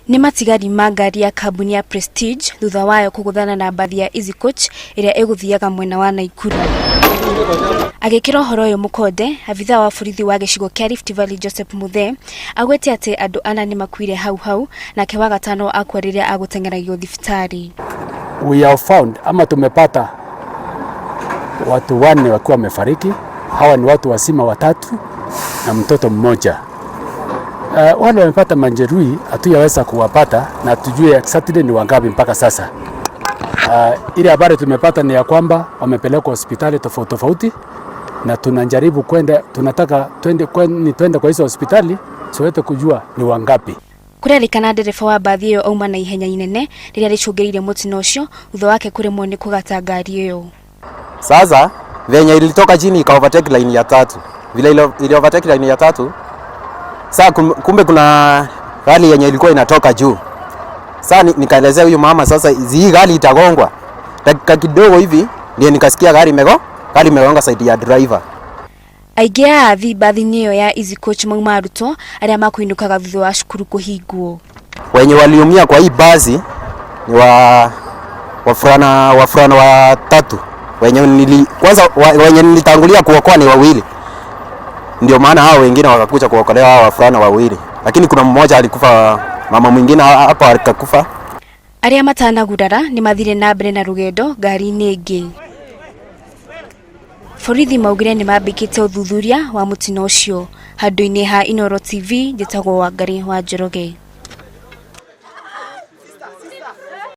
Ni matigari ma ngari ya kambuni ya Prestige thutha wayo kuguthana na mbathi ya Easy Coach iria iguthiaga mwena wa Naikuru. Agikira horo yo mukonde, abitha wa borithi wa gicigo kia Rift Valley Joseph Muthe agwete ati andu ana ni makuire hau na kewa gatano akwariria agutengeragio thibitari. We have found ama tumepata watu wanne wakiwa wamefariki. Hawa ni watu wasima watatu na mtoto mmoja. Wale wamepata majeruhi hatujaweza kuwapata na tujue exactly ni wangapi mpaka sasa. Ile habari tumepata ni ya kwamba wamepelekwa hospitali tofauti na tunajaribu kwenda, tunataka twende kwa hizo hospitali tuweze kujua ni wangapi. Kurerikana ndereba wa mbathi iyo auma na ihenya inene riria ricungirire mutino ucio thutha wake kuremwo ni kugata ngari iyo. Sasa venye ilitoka chini ika overtake line ya 3. Vile ile overtake line ya 3. Sasa kumbe kuna gari yenye ilikuwa inatoka juu. Sasa nikaelezea huyu mama sasa hii gari itagongwa. Dakika kidogo hivi ndio nikasikia gari imegonga side ya driver. Aigia mbathi niyo ya Easy Coach maruto aria makuinukaga thutha wa cukuru kuhingwo. Wenye waliumia kwa hii basi ni wafurana watatu. Wenye nilitangulia kuokoa ni wawili. Ndio maana hao wengine wakakuja kuokolewa hao wafurana wawili. Lakini kuna mmoja alikufa, mama mwingine hapa alikufa. Aria matana gudara ni mathire na mbere na rugendo ngari ningi. Borithi maugire ni mambikite uthuthuria wa mutino ucio. Handu-ini ha Inoro TV njitagwo Wangari wa Njoroge.